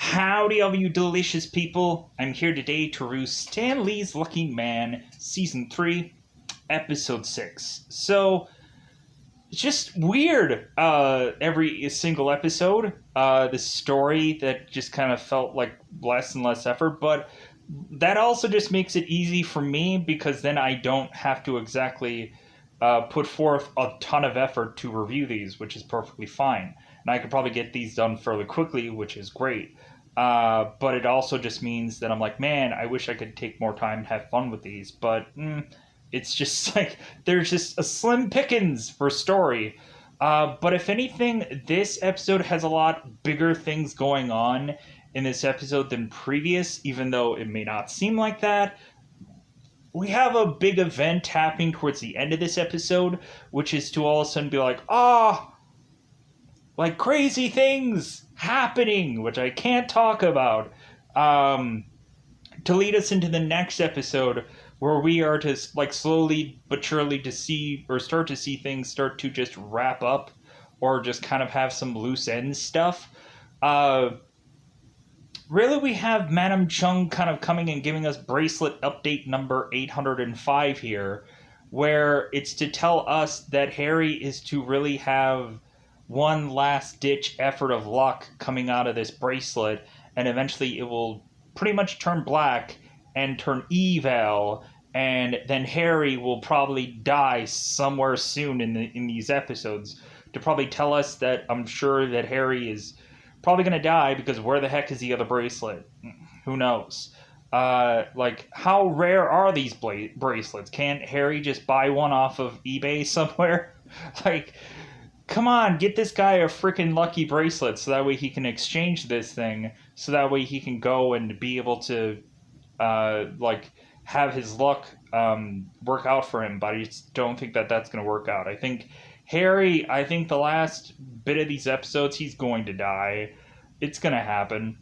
Howdy, all you delicious people. I'm here today to review Stan Lee's Lucky Man, Season 3, Episode 6. So, it's just weird, every single episode. The story that just kind of felt like less and less effort, but that also just makes it easy for me because then I don't have to exactly put forth a ton of effort to review these, which is perfectly fine. And I could probably get these done fairly quickly, which is great. But it also just means that I'm like, man, I wish I could take more time and have fun with these. But it's just like, there's just a slim pickings for story. But if anything, this episode has a lot bigger things going on in this episode than previous, even though it may not seem like that. We have a big event happening towards the end of this episode, which is to all of a sudden be like, like crazy things happening, which I can't talk about, to lead us into the next episode where we are to like slowly but surely to see or start to see things start to just wrap up or just kind of have some loose end stuff. Really, we have Madame Chung kind of coming and giving us bracelet update number 805 here, where it's to tell us that Harry is to really have one last-ditch effort of luck coming out of this bracelet, and eventually it will pretty much turn black and turn evil, and then Harry will probably die somewhere soon in these episodes to probably tell us that I'm sure that Harry is probably going to die because where the heck is the other bracelet? Who knows? Like, how rare are these bracelets? Can't Harry just buy one off of eBay somewhere? Like, come on, get this guy a freaking lucky bracelet so that way he can exchange this thing, so that way he can go and be able to, like, have his luck work out for him, but I just don't think that that's going to work out. I think Harry, the last bit of these episodes, he's going to die. It's going to happen.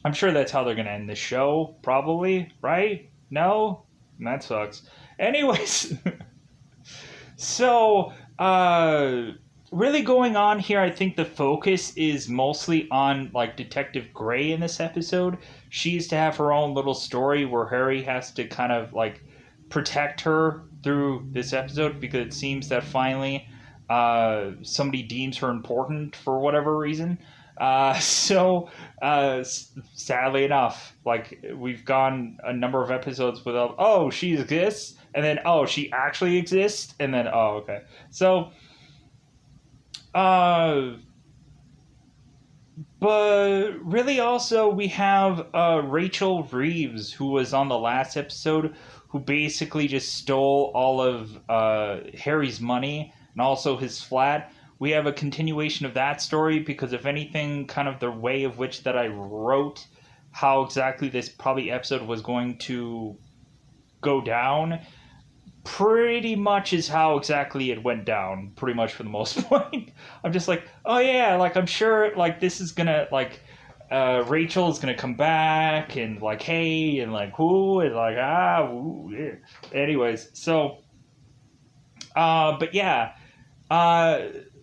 I'm sure that's how they're going to end the show, probably, right? No? That sucks. Anyways, so, really going on here, I think the focus is mostly on, like, Detective Gray in this episode. She's to have her own little story where Harry has to kind of, like, protect her through this episode because it seems that finally somebody deems her important for whatever reason. Sadly enough, like, we've gone a number of episodes without, oh, she exists, and then, oh, she actually exists, and then, oh, okay. So, but really also we have Rachel Reeves, who was on the last episode, who basically just stole all of Harry's money and also his flat. We have a continuation of that story because if anything, kind of the way of which that I wrote how exactly this probably episode was going to go down pretty much is how exactly it went down, pretty much for the most part. I'm just like, oh yeah, like I'm sure like this is gonna like Rachel is gonna come back and like hey and like who and like woo, yeah. Anyways, so but yeah,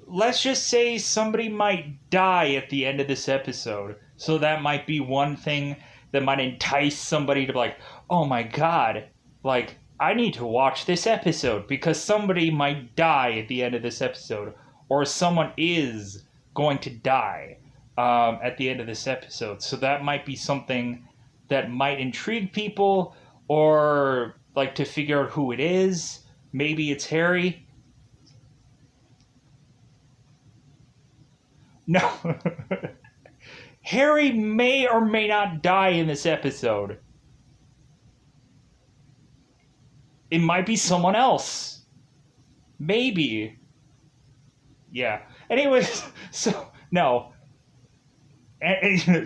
let's just say somebody might die at the end of this episode, so that might be one thing that might entice somebody to be like, oh my god, like I need to watch this episode because somebody might die at the end of this episode, or someone is going to die at the end of this episode. So that might be something that might intrigue people, or like to figure out who it is. Maybe it's Harry. No. Harry may or may not die in this episode. It might be someone else. Maybe. Yeah. Anyways, so, no.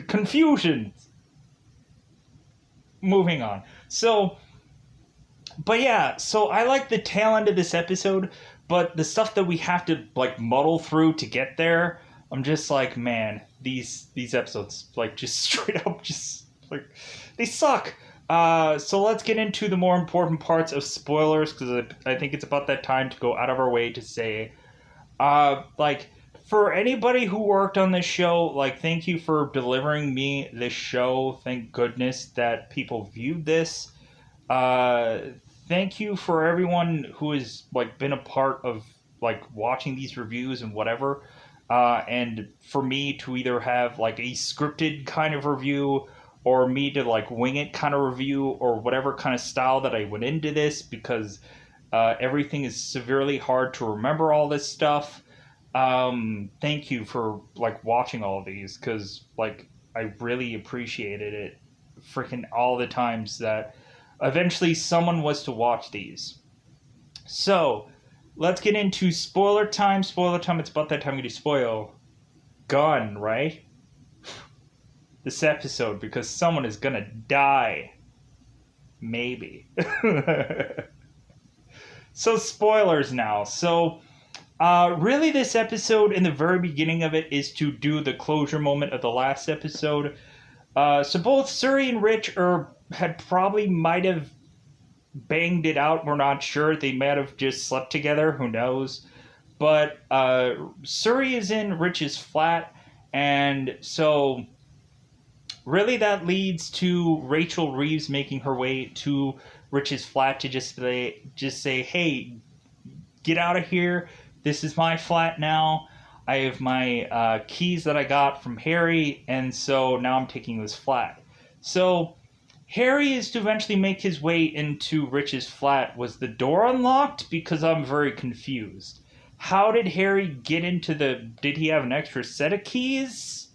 Confusion. Moving on. So, but yeah, so I like the tail end of this episode, but the stuff that we have to, like, muddle through to get there, I'm just like, man, these episodes, like, just straight up, just, like, they suck. So let's get into the more important parts of spoilers, because I think it's about that time to go out of our way to say, like, for anybody who worked on this show, like, thank you for delivering me this show. Thank goodness that people viewed this. Uh, Thank you for everyone who has, like, been a part of, like, watching these reviews and whatever. And for me to either have, like, a scripted kind of review or me to, like, wing it kind of review or whatever kind of style that I went into this, because everything is severely hard to remember all this stuff. Thank you for, like, watching all of these, because, like, I really appreciated it freaking all the times that eventually someone was to watch these. So, let's get into spoiler time. Spoiler time, it's about that time we do spoil. Gun, right? This episode, because someone is gonna die. Maybe. So, spoilers now. So, really, this episode, in the very beginning of it, is to do the closure moment of the last episode. So both Suri and Rich might have banged it out. We're not sure. They might have just slept together. Who knows? But Suri is in Rich's flat, and so really that leads to Rachel Reeves making her way to Rich's flat to just say, hey, get out of here. This is my flat now. I have my keys that I got from Harry, and so now I'm taking this flat. So Harry is to eventually make his way into Rich's flat. Was the door unlocked? Because I'm very confused. How did Harry get into the... Did he have an extra set of keys?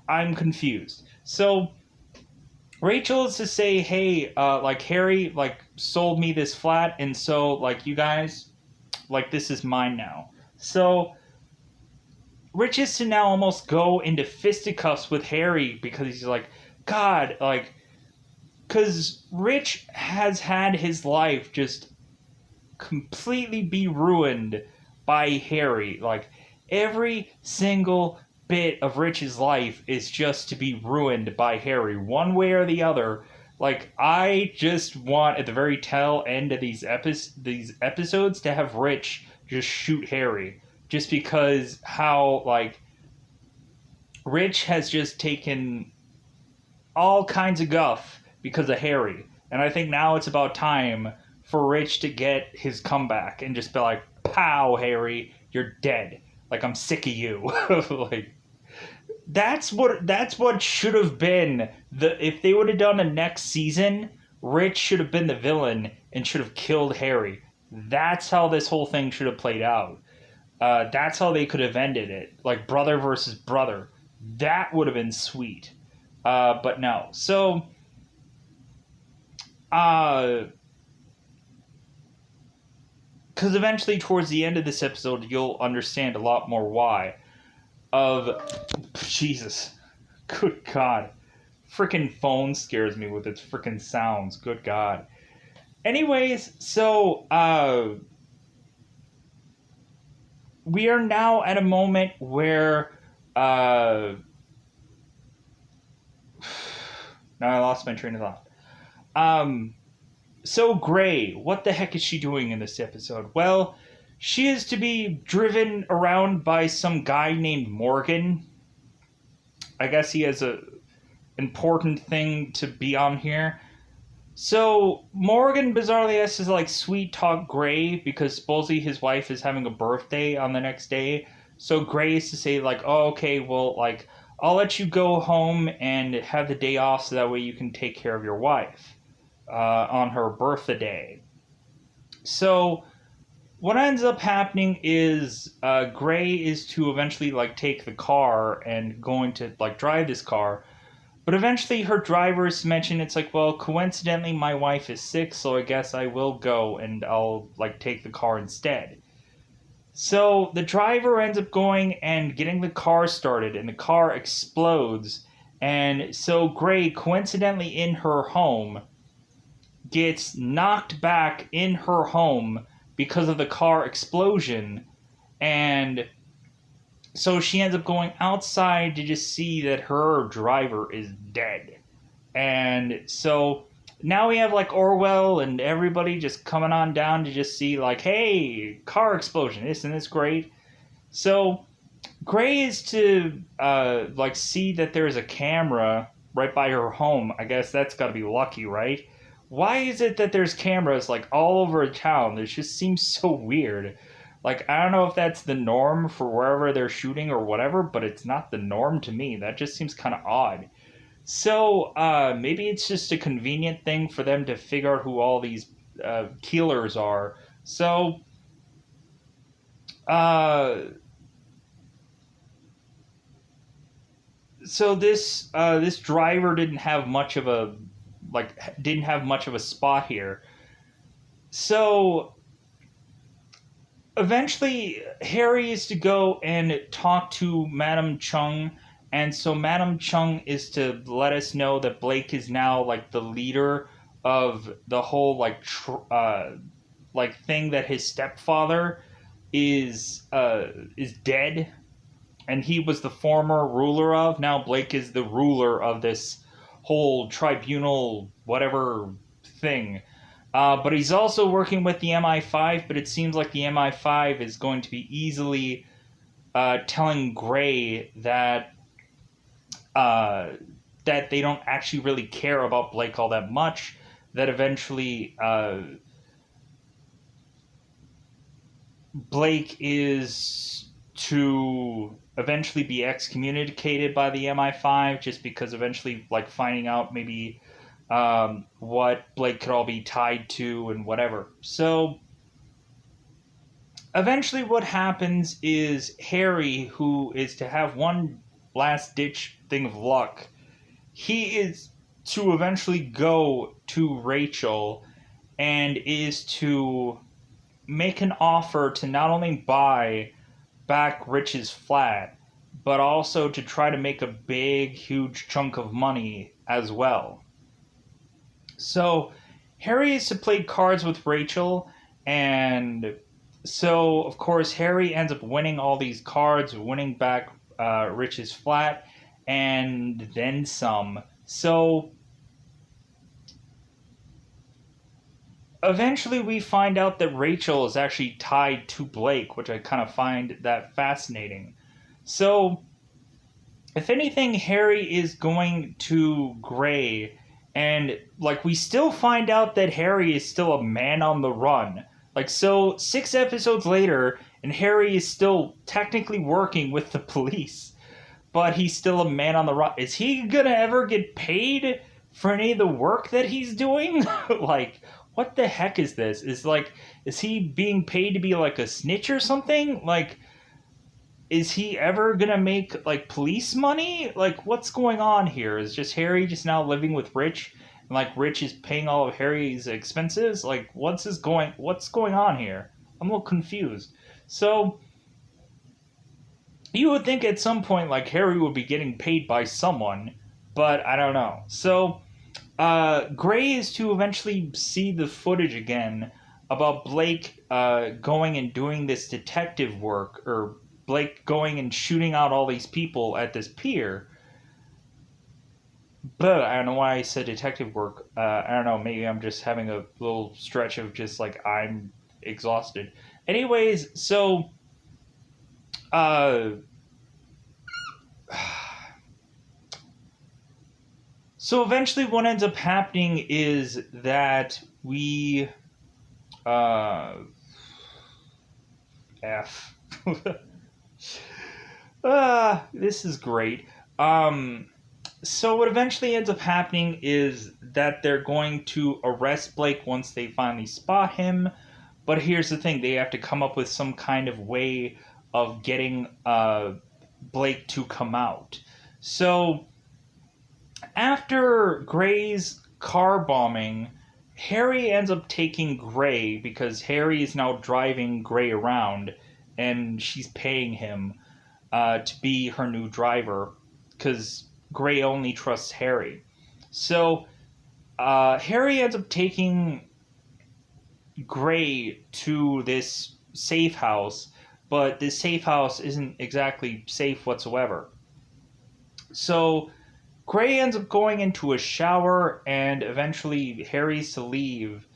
I'm confused. So Rachel is to say, hey, like, Harry, like, sold me this flat, and so, like, you guys, like, this is mine now. So Rich is to now almost go into fisticuffs with Harry because he's like, God, like, because Rich has had his life just completely be ruined by Harry. Like, every single bit of Rich's life is just to be ruined by Harry, one way or the other. Like, I just want, at the very tail end of these episodes, to have Rich just shoot Harry. Just because how, like, Rich has just taken all kinds of guff because of Harry. And I think now it's about time for Rich to get his comeback and just be like, pow, Harry, you're dead. Like, I'm sick of you. Like, that's what should have been if they would have done a next season. Rich should have been the villain and should have killed Harry. That's how this whole thing should have played out. That's how they could have ended it. Like, brother versus brother. That would have been sweet. But no. So, because eventually towards the end of this episode, you'll understand a lot more why. Jesus. Good God. Freaking phone scares me with its freaking sounds. Good God. Anyways, so, we are now at a moment where, now I lost my train of thought. So Gray, what the heck is she doing in this episode? Well, she is to be driven around by some guy named Morgan. I guess he has a important thing to be on here. So, Morgan bizarrely has to, like, sweet talk Gray because supposedly his wife is having a birthday on the next day. So Gray is to say, like, oh, okay, well, like, I'll let you go home and have the day off so that way you can take care of your wife on her birthday. So what ends up happening is Gray is to eventually, like, take the car and going to, like, drive this car. But eventually her drivers mention, it's like, well, coincidentally my wife is sick, so I guess I will go and I'll, like, take the car instead. So the driver ends up going and getting the car started, and the car explodes. And so Gray, coincidentally in her home, gets knocked back in her home because of the car explosion. And so she ends up going outside to just see that her driver is dead. And so now we have, like, Orwell and everybody just coming on down to just see, like, hey, car explosion, isn't this great? So Gray is to like see that there's a camera right by her home. I guess that's got to be lucky, right? Why is it that there's cameras like all over town? It just seems so weird. Like I don't know if that's the norm for wherever they're shooting or whatever, but it's not the norm to me. That just seems kind of odd. So maybe it's just a convenient thing for them to figure out who all these killers are. So uh, this driver didn't have much of a didn't have much of a spot here. So eventually Harry is to go and talk to Madame Chung, and so Madame Chung is to let us know that Blake is now like the leader of the whole like thing that his stepfather is dead, and he was the former ruler of. Now Blake is the ruler of this whole tribunal, whatever thing. But he's also working with the MI5, but it seems like the MI5 is going to be easily telling Gray uh, that they don't actually really care about Blake all that much. That eventually Blake is to eventually be excommunicated by the MI5 just because eventually, like, finding out maybe what Blake could all be tied to and whatever. So eventually, what happens is Harry, who is to have one last ditch thing of luck, he is to eventually go to Rachel and is to make an offer to not only buy back Rich's flat, but also to try to make a big, huge chunk of money as well. So Harry is to play cards with Rachel, and so of course Harry ends up winning all these cards, winning back Rich's flat, and then some. So eventually we find out that Rachel is actually tied to Blake, which I kind of find that fascinating. So if anything, Harry is going to Gray, and like we still find out that Harry is still a man on the run. Like so 6 episodes later, and Harry is still technically working with the police, but he's still a man on the run. Is he gonna ever get paid for any of the work that he's doing? Like, what the heck is this? Is he being paid to be like a snitch or something? Like, is he ever gonna make like police money? Like, what's going on here? Is just Harry just now living with Rich, and like Rich is paying all of Harry's expenses? Like, what's going on here? I'm a little confused. So you would think at some point like Harry would be getting paid by someone, but I don't know. So Gray is to eventually see the footage again about Blake going and doing this detective work, or Blake going and shooting out all these people at this pier. But I don't know why I said detective work. I don't know. Maybe I'm just having a little stretch of just like I'm exhausted. Anyways, so uh, so eventually, what ends up happening is that we F. This is great. So what eventually ends up happening is that they're going to arrest Blake once they finally spot him. But here's the thing: they have to come up with some kind of way of getting Blake to come out. So after Gray's car bombing, Harry ends up taking Gray because Harry is now driving Gray around, and she's paying him to be her new driver because Gray only trusts Harry. So Harry ends up taking Gray to this safe house, but this safe house isn't exactly safe whatsoever. So Gray ends up going into a shower, and eventually Harry's to leave.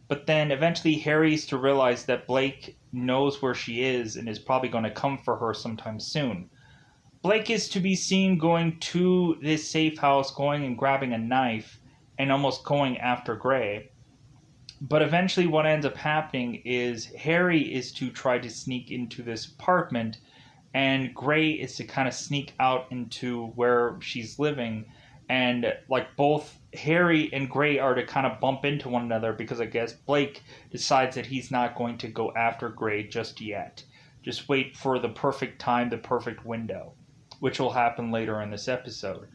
But then eventually Harry's to realize that Blake knows where she is and is probably going to come for her sometime soon. Blake is to be seen going to this safe house, going and grabbing a knife, and almost going after Gray. But eventually, what ends up happening is Harry is to try to sneak into this apartment, and Gray is to kind of sneak out into where she's living. And like both Harry and Gray are to kind of bump into one another because I guess Blake decides that he's not going to go after Gray just yet. Just wait for the perfect time, the perfect window, which will happen later in this episode.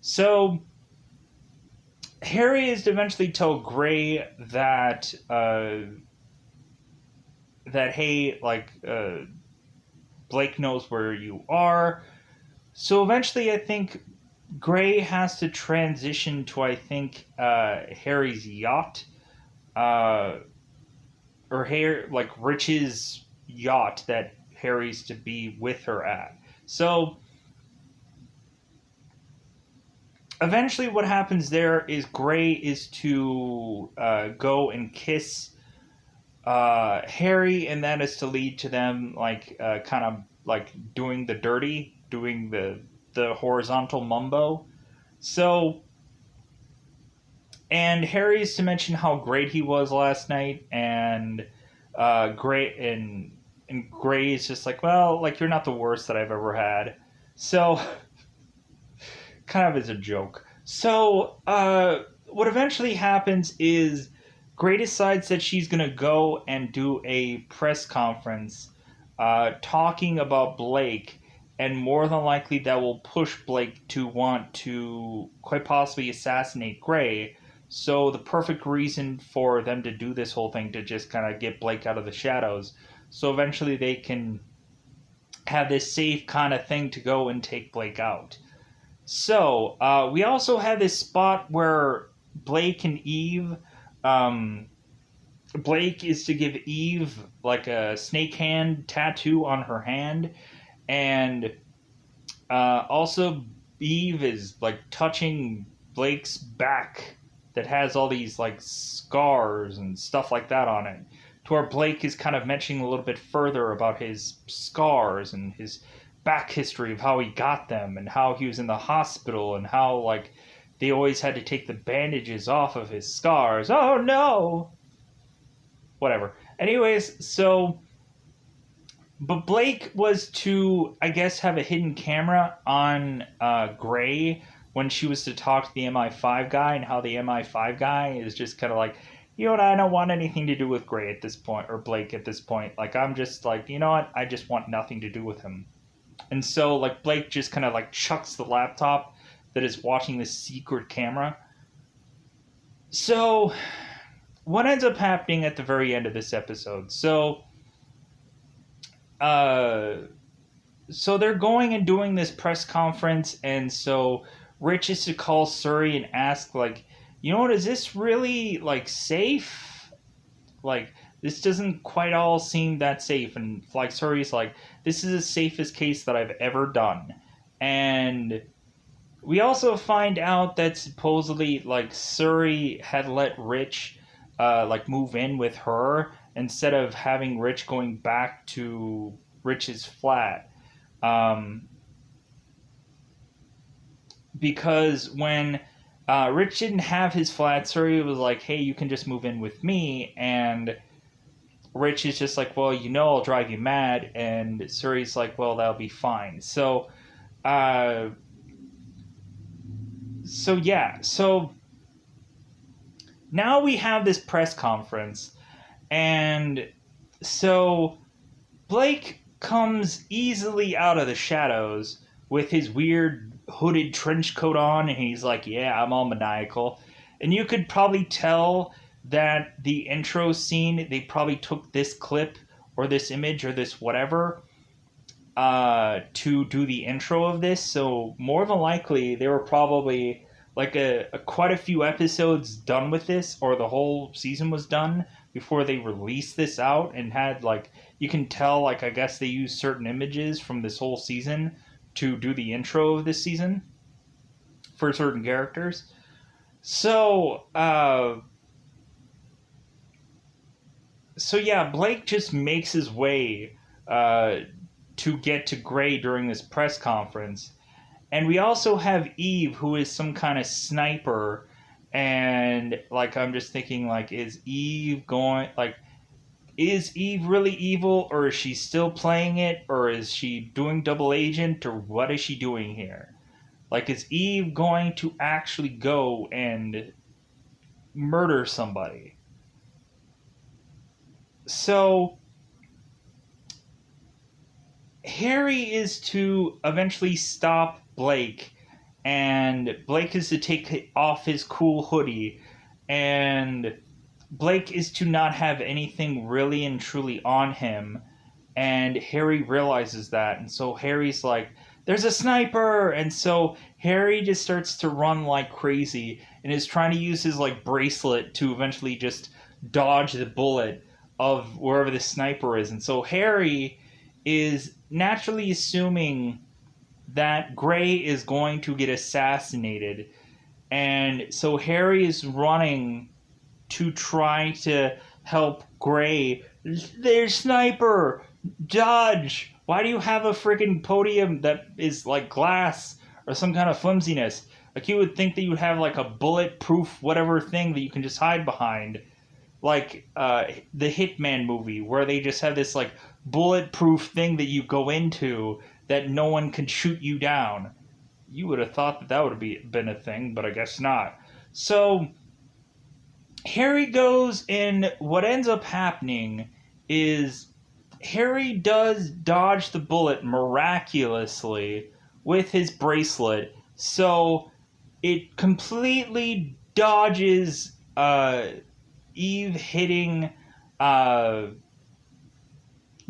So Harry is to eventually tell Gray that hey, Blake knows where you are. So eventually, I think Gray has to transition to Harry's yacht, or Rich's yacht that Harry's to be with her at. So eventually, what happens there is Gray is to go and kiss Harry, and that is to lead to them kind of like doing the dirty, doing the horizontal mumbo. So, and Harry's to mention how great he was last night, and Gray is just like, well, like you're not the worst that I've ever had. So, kind of as a joke. So, what eventually happens is Gray decides that she's going to go and do a press conference talking about Blake, and more than likely that will push Blake to want to quite possibly assassinate Gray. So the perfect reason for them to do this whole thing to just kind of get Blake out of the shadows. So eventually they can have this safe kind of thing to go and take Blake out. So we also have this spot where Blake and Eve... Blake is to give Eve like a snake hand tattoo on her hand, and also Eve is like touching Blake's back that has all these like scars and stuff like that on it, to where Blake is kind of mentioning a little bit further about his scars and his back history of how he got them and how he was in the hospital and how like they always had to take the bandages off of his scars. Oh no! Whatever. Anyways, so... But Blake was to, I guess, have a hidden camera on Gray when she was to talk to the MI5 guy, and how the MI5 guy is just kind of like, you know what, I don't want anything to do with Gray at this point, or Blake at this point. Like, I'm just like, you know what, I just want nothing to do with him. And so, like, Blake just kind of, like, chucks the laptop that is watching this secret camera. So, what ends up happening at the very end of this episode? So they're going and doing this press conference, and so Rich is to call Surrey and ask, like, you know what, is this really, like, safe? Like, this doesn't quite all seem that safe. And, like, Surrey's like, this is the safest case that I've ever done. And we also find out that supposedly, like, Surrey had let Rich, move in with her instead of having Rich going back to Rich's flat. Because when Rich didn't have his flat, Surrey was like, hey, you can just move in with me. And Rich is just like, well, you know I'll drive you mad. And Surrey's like, well, that'll be fine. So now we have this press conference, and so Blake comes easily out of the shadows with his weird hooded trench coat on, and he's like, yeah, I'm all maniacal. And you could probably tell that the intro scene, they probably took this clip or this image or this whatever to do the intro of this. So more than likely, they were probably like quite a few episodes done with this, or the whole season was done before they released this out, and had, like, you can tell, like, I guess they used certain images from this whole season to do the intro of this season for certain characters. So So yeah, Blake just makes his way uh, to get to Gray during this press conference. And we also have Eve, who is some kind of sniper. And, like, I'm just thinking, like, is Eve really evil, or is she still playing it, or is she doing double agent, or what is she doing here? Like, is Eve going to actually go and murder somebody? So, Harry is to eventually stop Blake, and Blake is to take off his cool hoodie, and Blake is to not have anything really and truly on him, and Harry realizes that, and so Harry's like, there's a sniper, and so Harry just starts to run like crazy and is trying to use his like bracelet to eventually just dodge the bullet of wherever the sniper is, and so Harry is naturally assuming that Gray is going to get assassinated, and so Harry is running to try to help Gray. There's sniper! Dodge! Why do you have a freaking podium that is like glass or some kind of flimsiness? Like, you would think that you would have like a bulletproof whatever thing that you can just hide behind. Like the Hitman movie, where they just have this like bulletproof thing that you go into that no one can shoot you down. You would have thought that would have been a thing, but I guess not. So Harry goes, and what ends up happening is Harry does dodge the bullet miraculously with his bracelet, so it completely dodges Eve hitting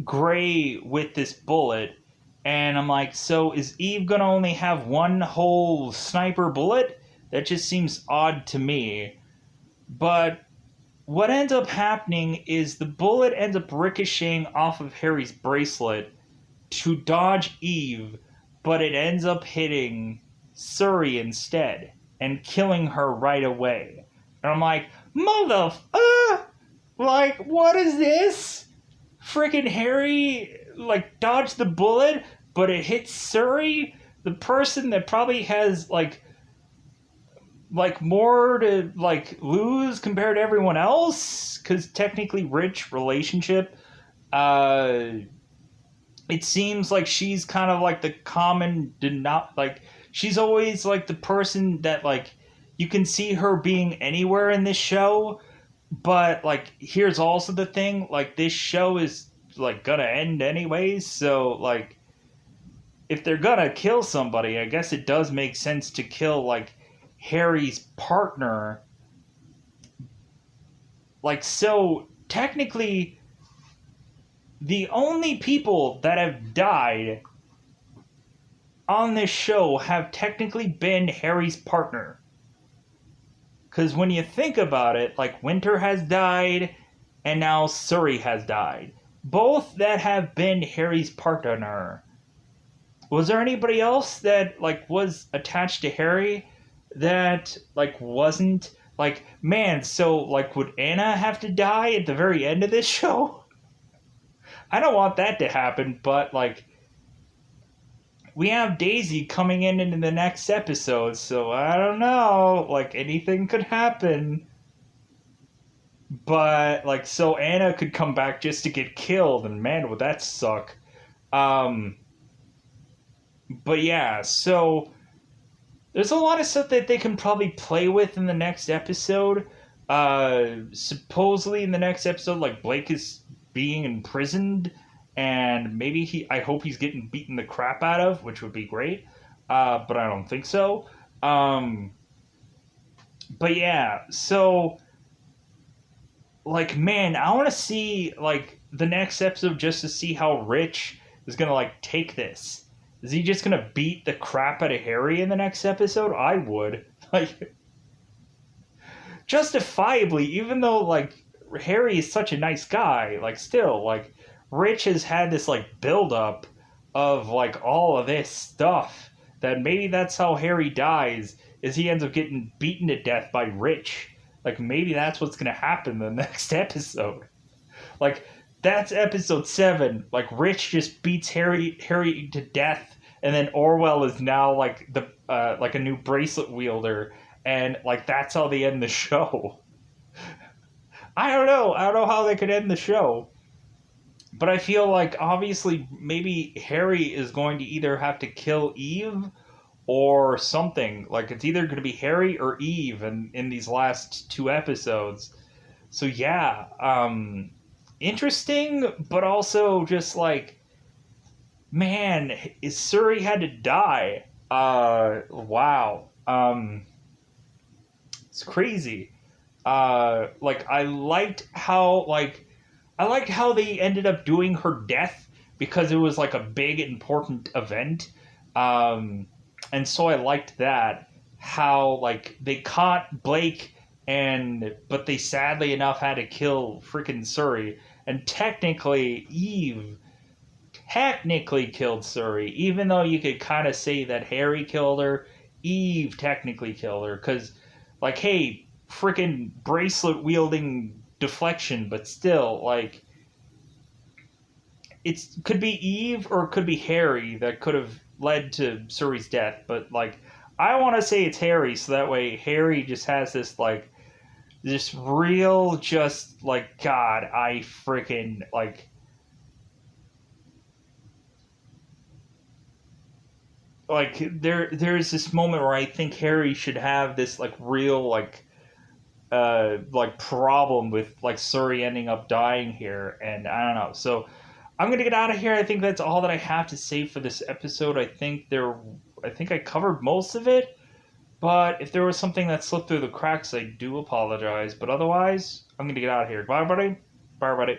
Gray with this bullet. And I'm like, so is Eve gonna only have one whole sniper bullet? That just seems odd to me. But what ends up happening is the bullet ends up ricocheting off of Harry's bracelet to dodge Eve, but it ends up hitting Surrey instead and killing her right away. And I'm like, like, what is this? Freaking Harry, like, dodged the bullet, but it hits Surrey, the person that probably has, like more to like lose compared to everyone else, because technically rich relationship. It seems like she's kind of like the common not like she's always like the person that like you can see her being anywhere in this show, but like here's also the thing, like this show is like gonna end anyways, so like if they're gonna kill somebody, I guess it does make sense to kill like Harry's partner. Like, so technically the only people that have died on this show have technically been Harry's partner. Because when you think about it, like Winter has died and now Surrey has died. Both that have been Harry's partner. Was there anybody else that like was attached to Harry that like wasn't like, man, so like would Anna have to die at the very end of this show? I don't want that to happen, but like we have Daisy coming in into the next episode, so I don't know, like anything could happen. But like, so Anna could come back just to get killed, and man, would that suck. um but yeah, so there's a lot of stuff that they can probably play with in the next episode. Supposedly in the next episode, like Blake is being imprisoned, and maybe I hope he's getting beaten the crap out of, which would be great. But I don't think so. But yeah, so like, man, I want to see like the next episode just to see how Rich is gonna like take this. Is he just gonna beat the crap out of Harry in the next episode? I would. Like, justifiably, even though, like, Harry is such a nice guy, like, still, like, Rich has had this, like, build-up of, like, all of this stuff, that maybe that's how Harry dies, is he ends up getting beaten to death by Rich. Like, maybe that's what's gonna happen in the next episode. Like, that's episode 7. Like, Rich just beats Harry to death, and then Orwell is now like the like a new bracelet wielder, and like that's how they end the show. I don't know. I don't know how they could end the show. But I feel like obviously maybe Harry is going to either have to kill Eve or something. Like it's either going to be Harry or Eve in these last 2 episodes. So yeah, interesting, but also just like, man, is Surrey had to die. Wow. It's crazy. Like I liked how they ended up doing her death because it was like a big important event. And so I liked that how like they caught Blake and but they sadly enough had to kill freaking Surrey, and Eve technically killed Surrey, even though you could kind of say that Harry killed her. Eve technically killed her because, like, hey, freaking bracelet wielding deflection, but still, like, it could be Eve or it could be Harry that could have led to Surrey's death. But like, I want to say it's Harry, so that way Harry just has this like this real just like God, I freaking like there's this moment where I think Harry should have this like real like problem with like Surrey ending up dying here, and I don't know. So I'm gonna get out of here. I think that's all that I have to say for this episode. I think I covered most of it, but if there was something that slipped through the cracks, I do apologize. But otherwise, I'm gonna get out of here. Bye, everybody. Bye, everybody.